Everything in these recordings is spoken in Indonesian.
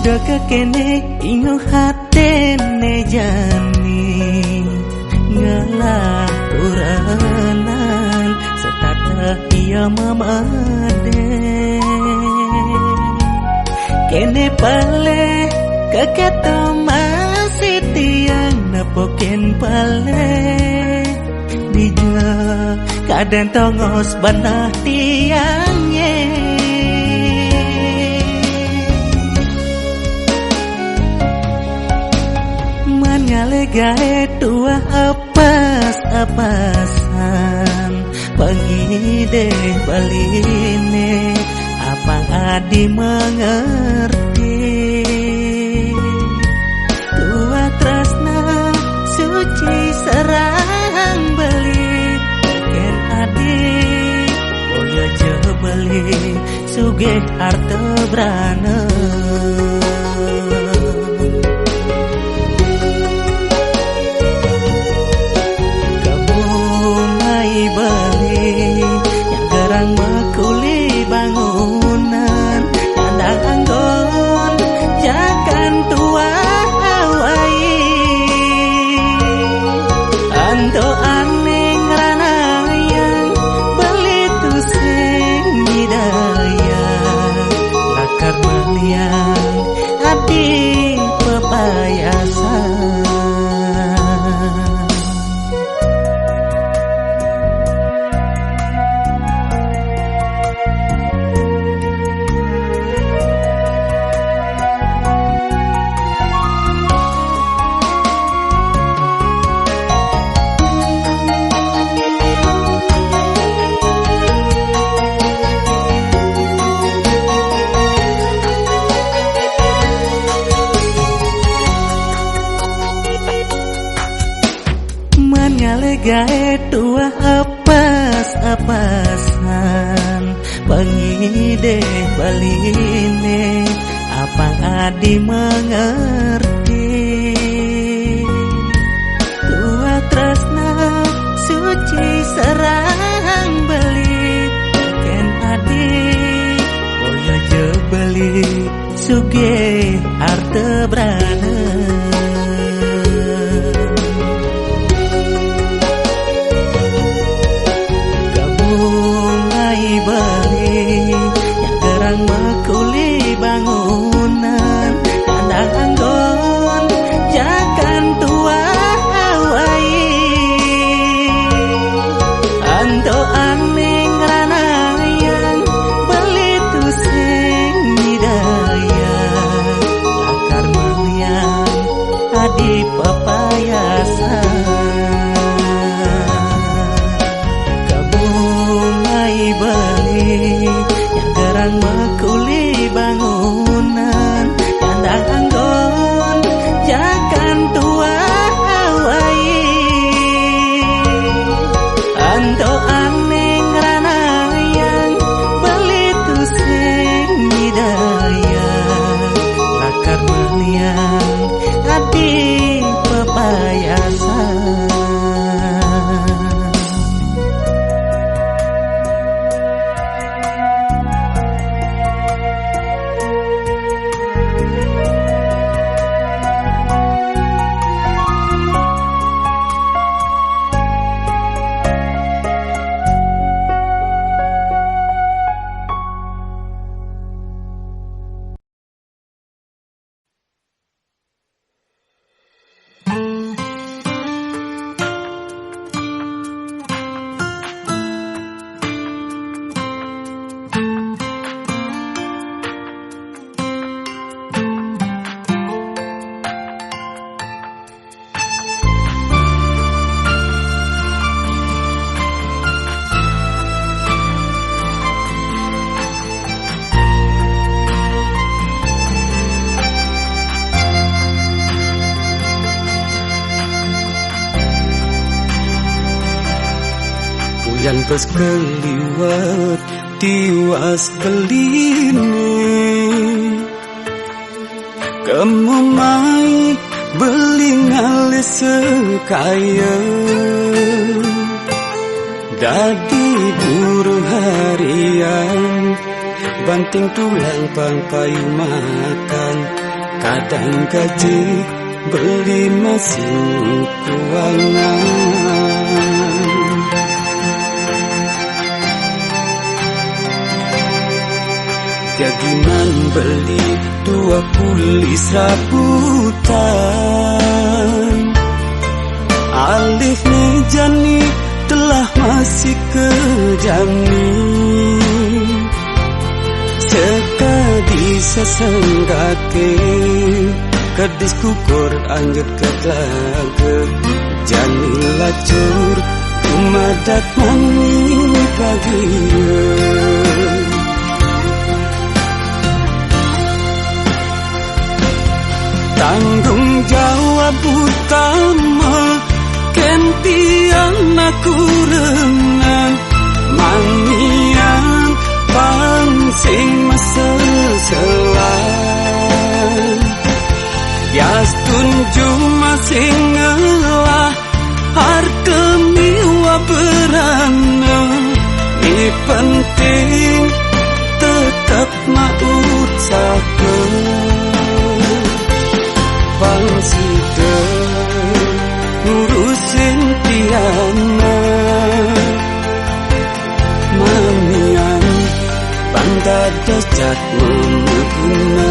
Doka kene ingo hatene jani ngalah uranan setata iya mamade kene pale keketo masih tiang napoken pale dija kaden tongos banah tiangnya Nyale gae tua apas-apasan pengide baline apa adi mengerti tua tresna suci serang beli ken adi boyo je beli sugih arte brana mekuli bangunan kandang anggon jakan tua awai anto aneh ranayang beli tu sing hidaya lakar meliang abdi pepayasan gae tua apas-apasan pengide baline apa adi mengerti tua tresna suci serang beli ken adi boyo je beli sugih arte brana mekuli bangunan kandang anggon jakan tua awai anto aneh ranayang beli tu sing hidaya lakar meliang adi pepayasan kabungai beli mekuli bangunan kandang anggon jakan tua awai anto aneh ranayang beli tu sing hidaya lakar meliang adi pepayasan Yang terus keliwat tiwas beline kamu mai beli ngalis sekaya dadi buruh harian banting tulang pangkayu makan kadang gaji beli masuk keuangan. Jagiman beli 20 serabutan, alih jani telah masih kejami. Sekadi sesenggake kedis kukur anjut ke telaga, jani lacur kumadat mani pagi. Tanggung jawab utama kentian aku renang mangian pangsing meseselan. Bias tunju masing ngelah harta miwa berana. Ini penting tetap maut saka pangsida ngurusin tiana mamian pandados jat mengguna.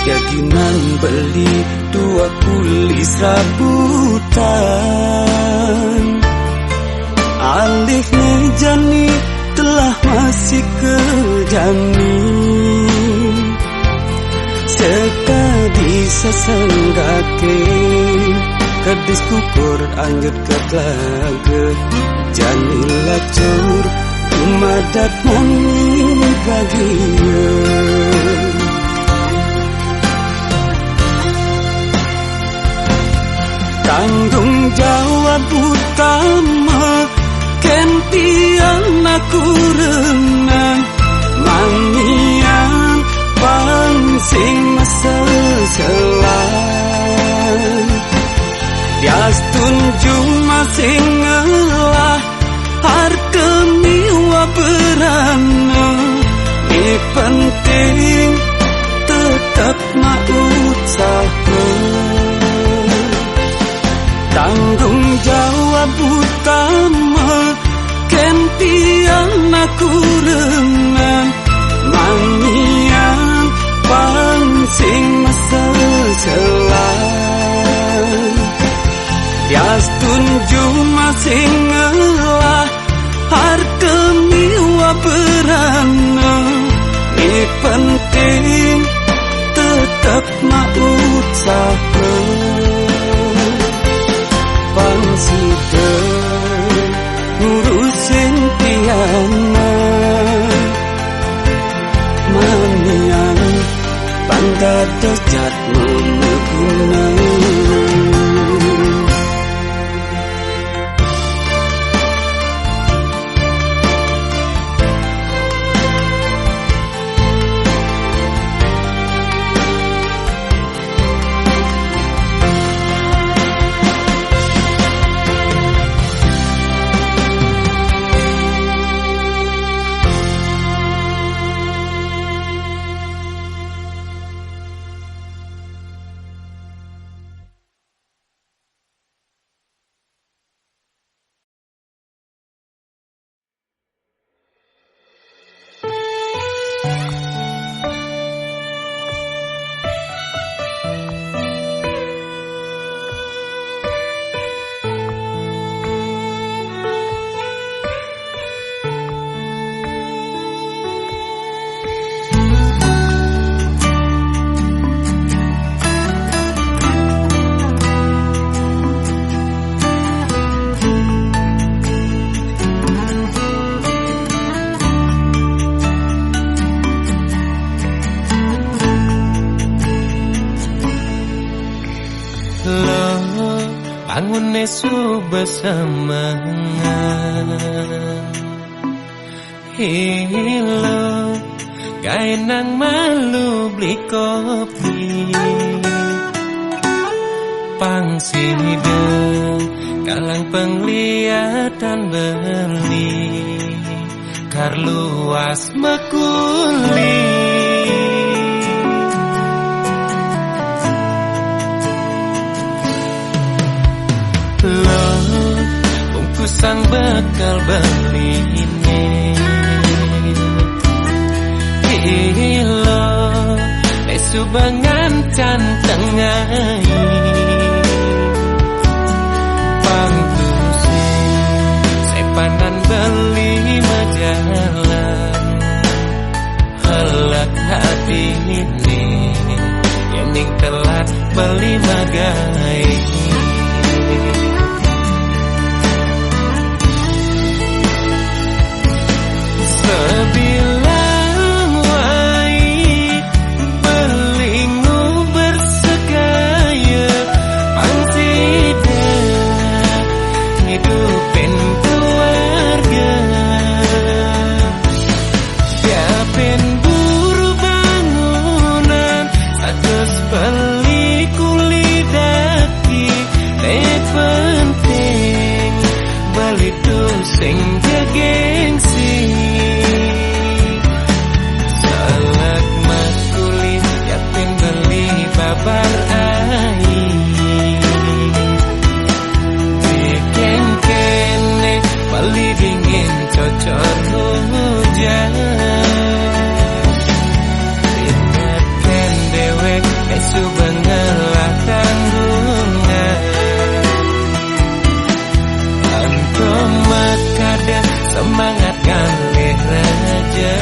Jagiman beli 20 serabutan, alih jani telah masih kejami. Sekadi sesenggake kedis kukur anjut ke telaga, jani lacur kumadat mani bagia. Tanggung jawab utama kentian aku renang mangian pangsing meseselan. Bias tunju masing ngelah harta miwa berana. Ini penting tetap maut saka. Tanggung jawab utama kentian aku renang mangian pangsing meseselan. Bias tunju masing ngelah harta miwa berana. Ini penting tetap maut saka pangsida ngurusin tiana mamian pandados jat mengguna. bangun esok bersemangat. Hilo gawe nang malu beli kopi, pangsida kalang penglihatan beli, kar luas mekuli. Lo bungkusan bekal beli ini, hilo esubangan cantengai, pangtusi sepanan beli majalah, helak hati ini yang telat beli magai. Sebilang wai belingu bersegaya, pangsida ngidupin keluarga, siapin buru bangunan, satus beli kuli daki, penting beli tusing jagengsi. Kabar ai bikin kene bali dingin cocor hujan, ingatkan dewek esu bengelah tanggungan, antum makada semangat kali rezeki.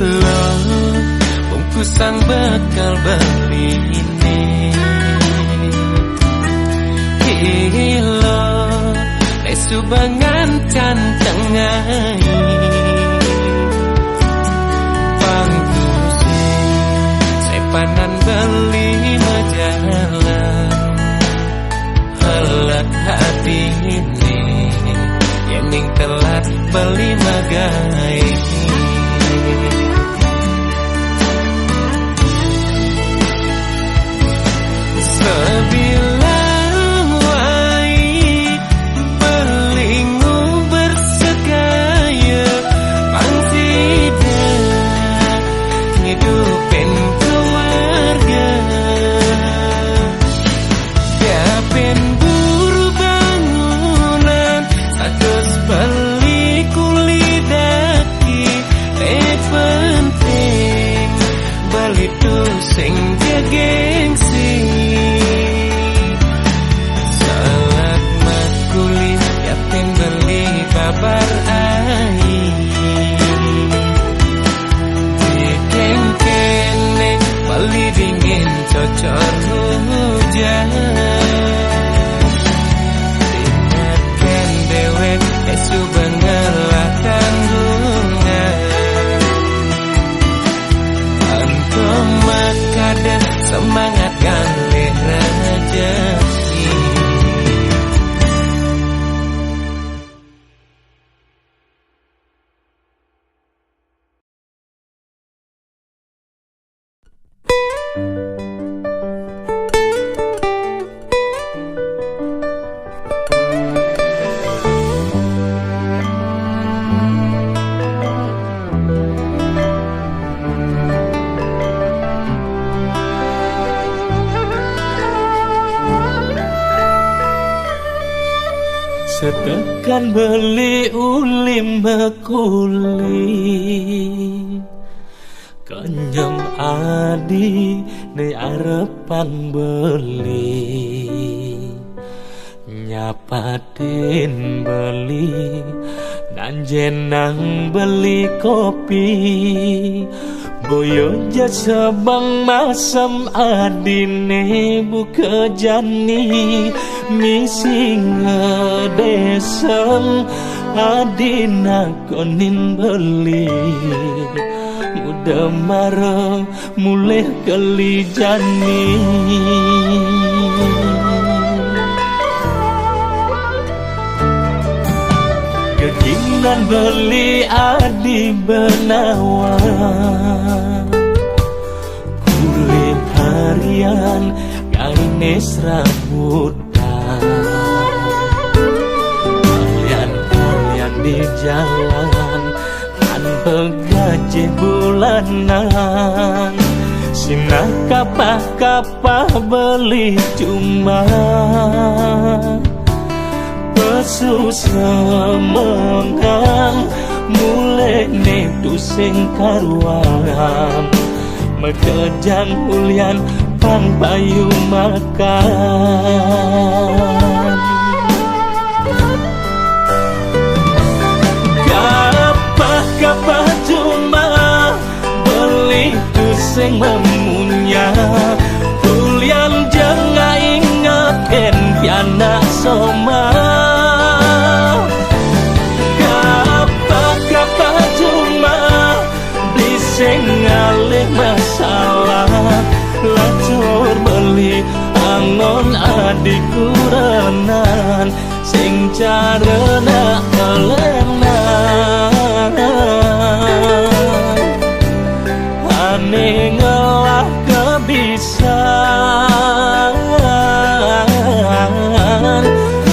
Lo bungkusan bekal beli ini, hilo esubangan cantengai, pangtusi sepanan beli majalah, helak hati ini yang telat beli magai. Sebilang wai belingu bersegaya, pangsida ngidupin keluarga, siapin buru bangunan, satus beli kuli daki, penting beli tusing jagengsi. Kabar ai bikin kene bali dingin cocor hujan, ingatkan dewek esu bengelah tanggungan, antum makada semangat kali rezeki. kan beli ulim mekuli kenyam adi ne arepan beli nyapatin beli dan jenang beli kopi boyo jasa bang masam adine buka jani misi ngedesem adina konin beli muda marah mulai kali jani kekinan beli adi benawa kulit harian gaines rambutan kalian di jalan kan pegaje bulanan sina kapah-kapah beli cuma susah mengang mulai netu sing karuan mekejang hulian pang payu makan kapah-kapah cuma beli tu sing memunya hulian jangan ingatkan piana soma ngalih masalah lacur beli angon adik kurenan sing carana elenan ane ngelah kebisan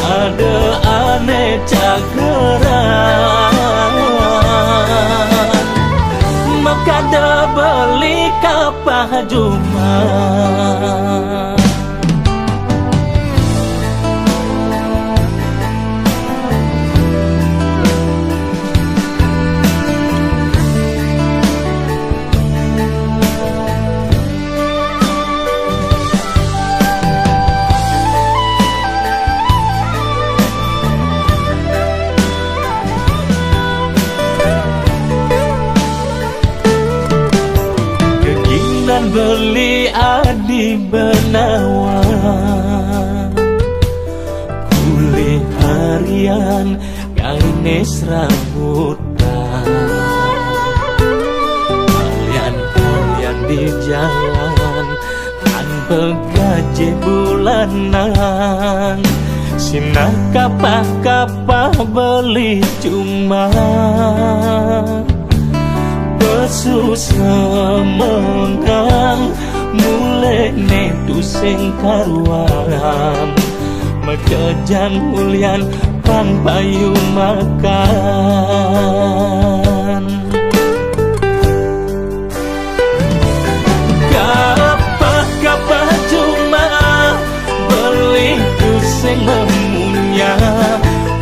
ada ane cageran kada beli kapah cuma beli adi benawa kulit harian gaines rambutan kalian di jalan kan pegaje bulanan sina kapah-kapah beli cuma susah mengang mulai netu sing karuan mekejang hulian pang payu makan kapah-kapah cuma beli tu sing memunya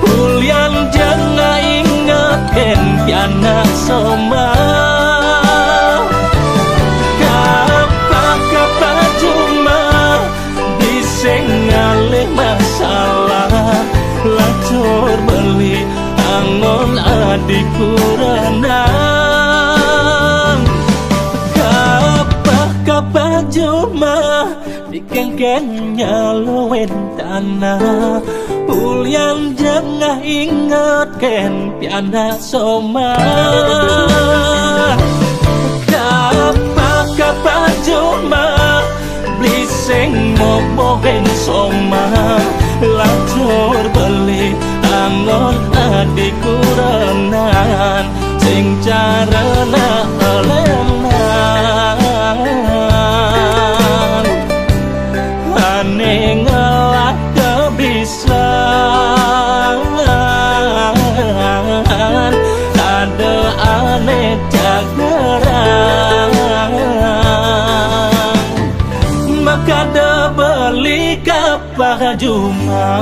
hulian jangan ingatkan piana soma lacur beli angon adik kurenan kapah-kapah cuma dikengkengnya luwen tanah ulian jangan ingatkan piana soma kapah-kapah cuma beli sing mobogen soma lacur beli angon adik kurenan sing carana elenan ane ngelah kebisan ada ane cageran maka ada beli kapah cuma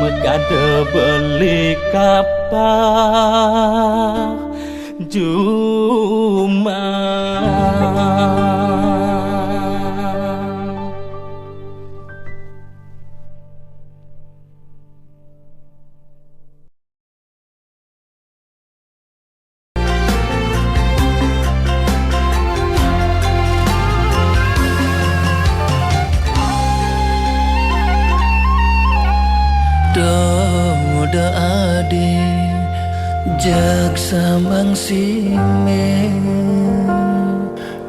Mekade beli kapal Juma Doda adi jag samang sime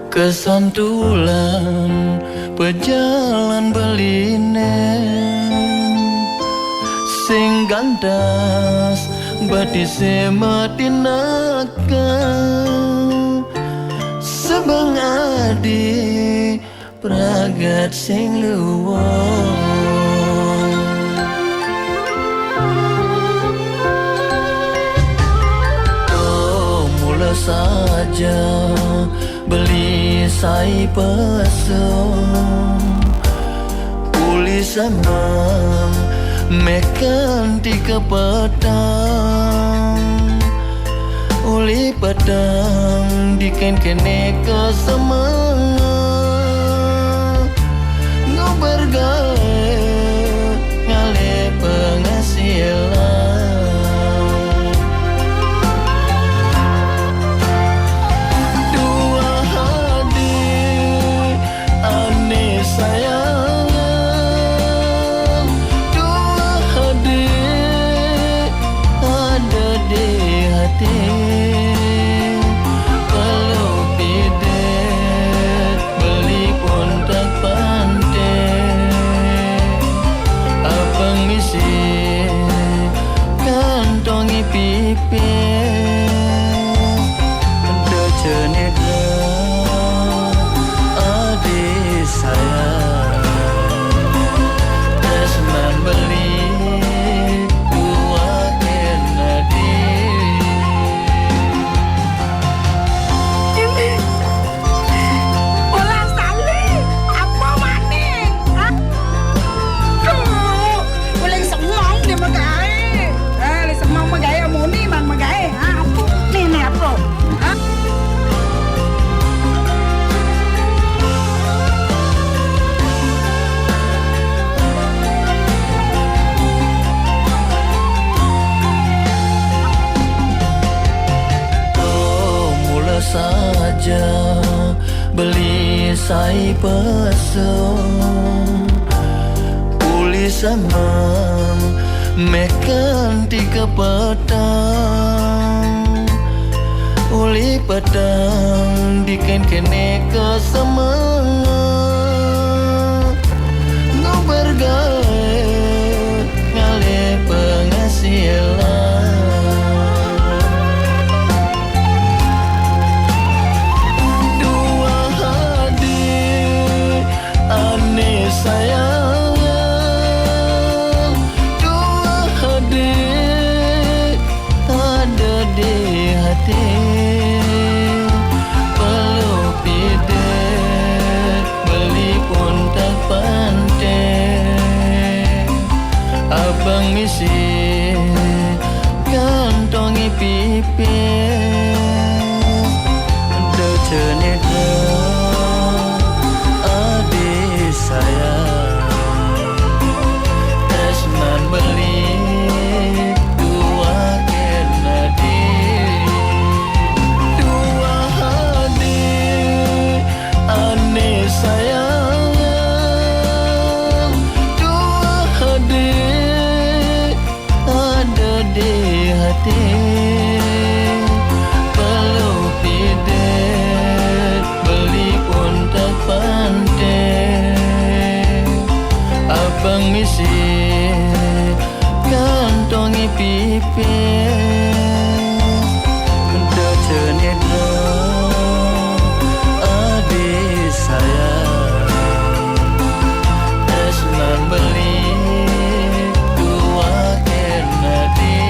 kesantulan pejalan beline sing gandas bati sematinaka sebang adi pragat sing luwung saja beli sai pesong tulisan mang mekan tiga petang uli petang diken kene ke semangat ngobar gawe ngale penghasilan saja beli sai pesong tulisan mang mekan tiga petang uli petang diken kene ke semangat ngobar gawe ngale penghasilan sayang dua hadir ada di hati peluk pidet beli pun tak pandai abang misi gantongi pipi docenit saya esman beli dua kenadi dua hadir aneh sayang dua hadir ada di hati peluk pidet beli pun tak pandai abang misi gantongi pipi docenit adi saya esman beli dua kenadi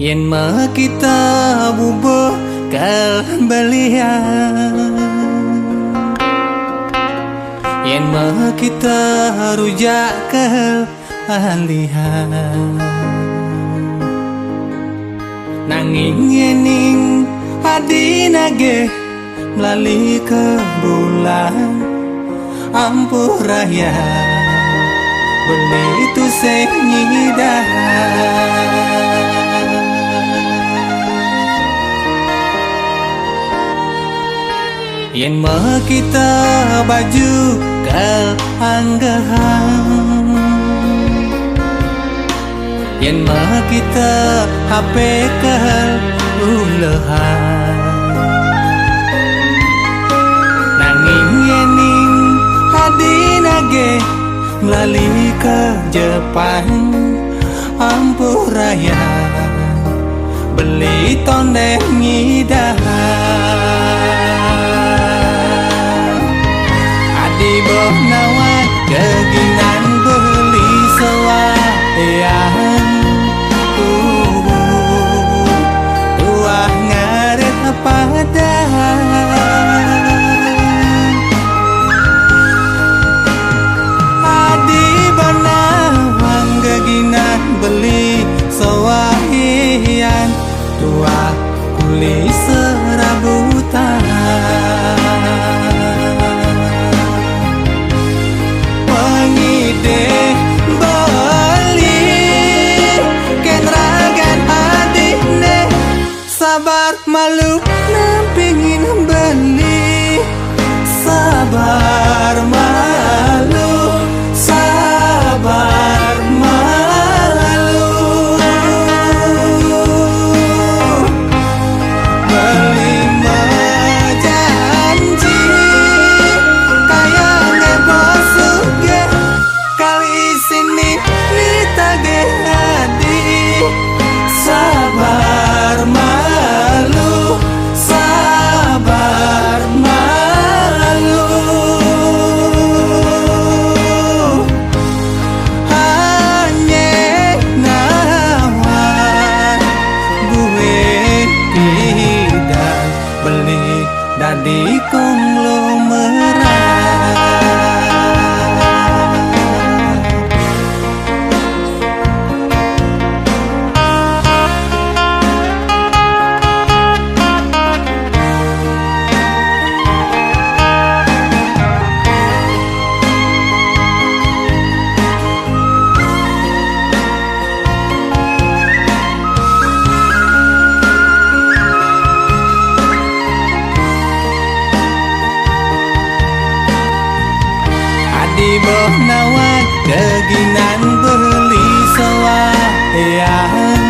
yen mah kita bubuh kal balian, yen mah kita rujak kal alihan. Nanging yening adina ge melali ke bulan ampuh raya beli itu senyidah. Yen mah kita baju kal anggahan, yen mah kita HP kal ulehan. Nanging yening adina ge melali ke Jepang ampuh raya beli tonde ngidahan. Adi boh nawat keginan beli sewayan, tuah ngaret padahan. Adi banawang keginan beli sewayan, tuah kuli serabutan. Pengide beli ken ragan adikne, sabar malu nampingin beli. Sabar malu, sabar malu, beli janji kayak ngebosu ge kali sini nitage hadi. Sabar malu, sabar malu, hanya nawan gue tidak beli dadi konglomerat. Adi boh nawat keginan beli sewayan,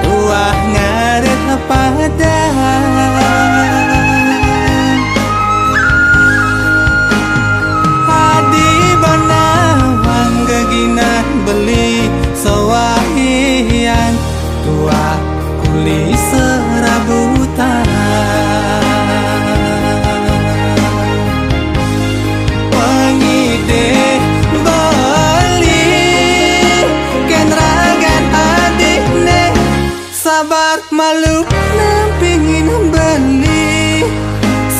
tuah ngaret padahan. Adi banawang keginan beli sewayan, tuah kuli serabutan. Sabar malu nampingin beli.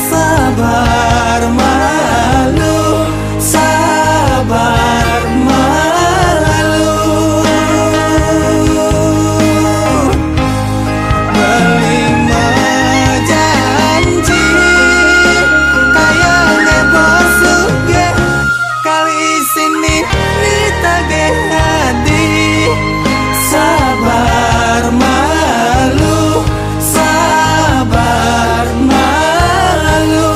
Sabar malu, sabar malu, beli janji kayak ngebosu ge kali sini nitage hadi. Sabar malu, sabar malu,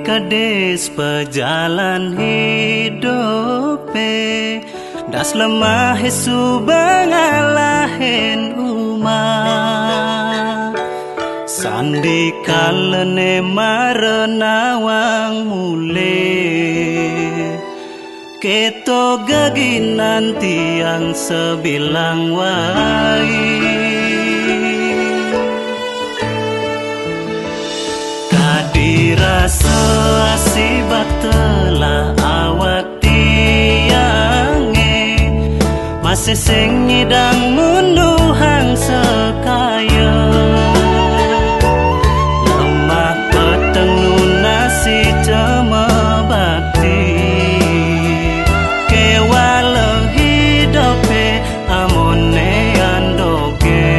kades pejalan hidup das lemah subang alahen umat sandi kalene marenawang mule keto gaginan tiang sebilang wai kadirasa asibat telah awak tiange masih sing ngidang munduhang sekaya lemah peteng nunasi cema bakti kewala hidope amone andoge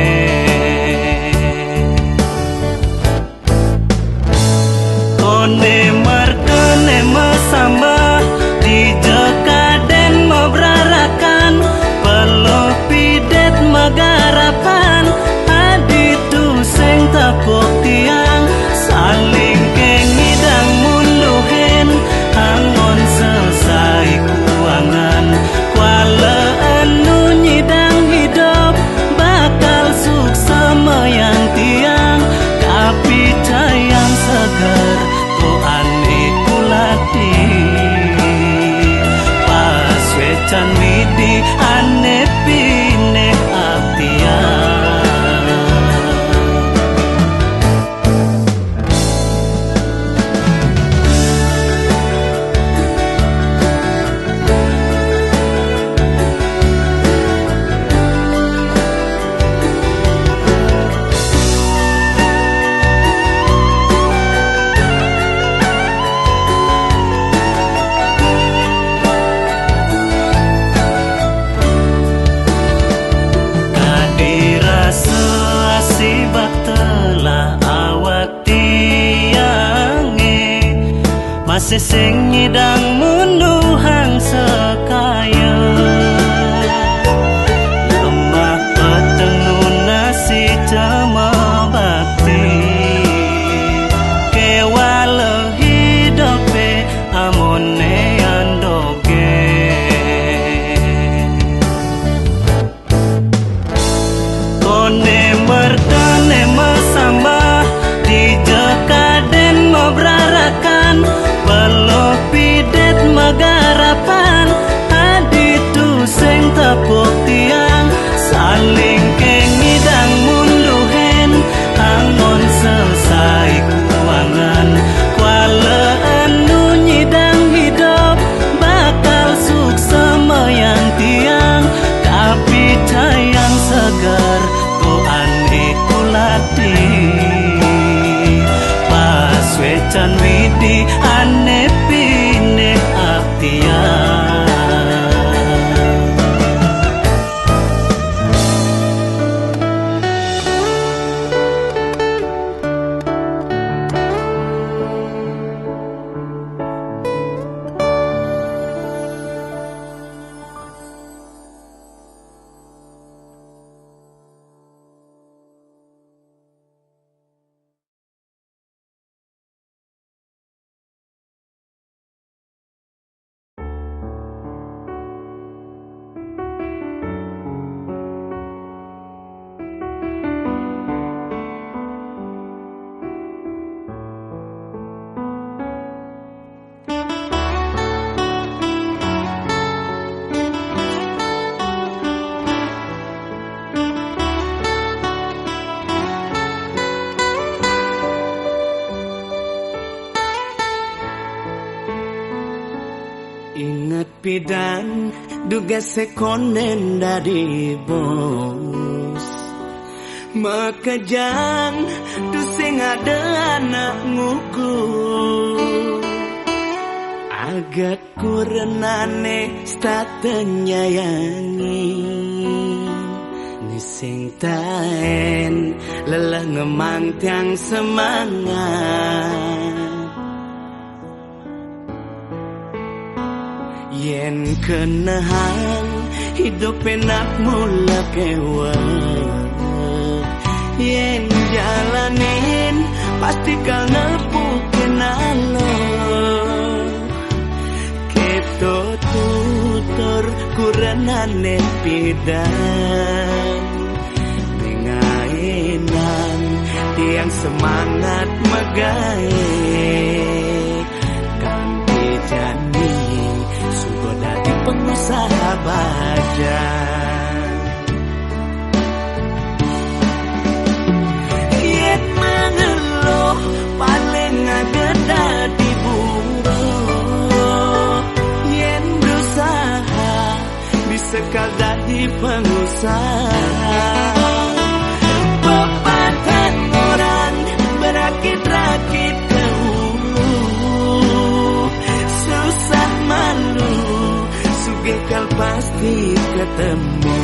kone markene mesambah di jekaden mebrarakan peluh pidet megarapan aditu sing tapuk tiang saling kengidang munduhen angon selesai kuangan kuala anu nyidang hidup bakal suksa mayang tiang tapi cayang segar to ane kulati pas wecan midi ane pine aptian asibat telah awak tiange masih sing ngidang munduhang sekaya lemah peteng nunasi cema bakti kewala hidope amone andoge kone merkane mesambah di jekaden mebrarakan peluh pidet megarapan aditu sing tepuk tiang saling kengidang munduhen angon selesai kuangan kuala anu nyidang hidup bakal suksa mayang tiang tapi cayang segar to ane kulati pas wecan widi ane pine aptian ingat pidan duga sekonden dari bos maka jang tu sing ada anak nguku agak kurenane statenya yangi ni sing taen lelah ngemang tiang semangat yen kenehang hidup enak mula kewat yen jalanin pasti kau nepukin alo kurenane pidan mengainan tiang semangat megae kanti jani sudah dadi pengusaha baja. Yen mengeluh paling ngageda di buruh, yen berusaha sekal dadi pengusaha. Pepatah orang berakit-rakit ke hulu, susah malu sugekal pasti ketemu.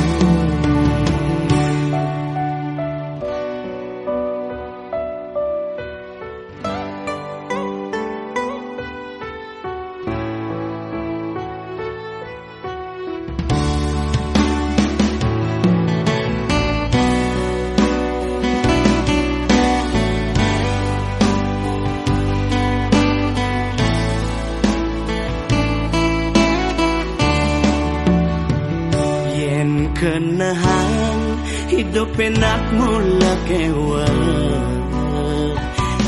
Kenahan hidup enak mula kewat,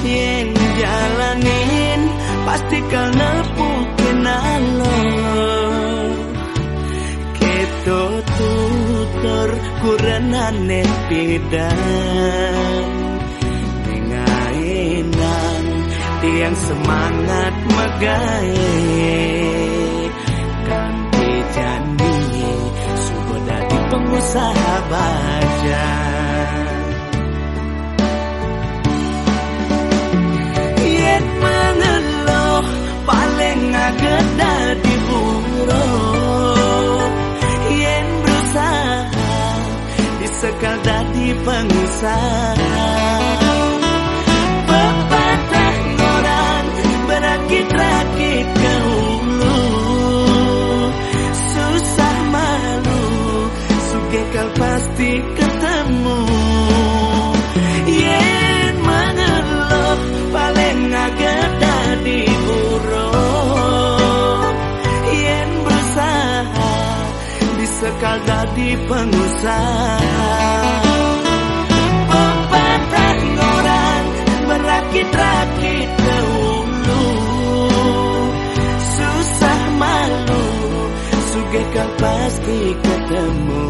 yen jalanin pasti kau nepukin alor. Keto tutor kurenane pidan mengainan tiang semangat megae kanti jani pengusaha baja. Yen mengeluh paling ngageda di buruh, yen berusaha disekal dadi pengusaha. Pepatah orang berakit-rakit ke hulu, susah malu kekal pasti ketemu. Yen mengeluh paling ngageda di buruh, yen berusaha disekal dadi pengusaha. Pepatah orang berakit-rakit ke hulu, susah malu sugekal pasti ketemu.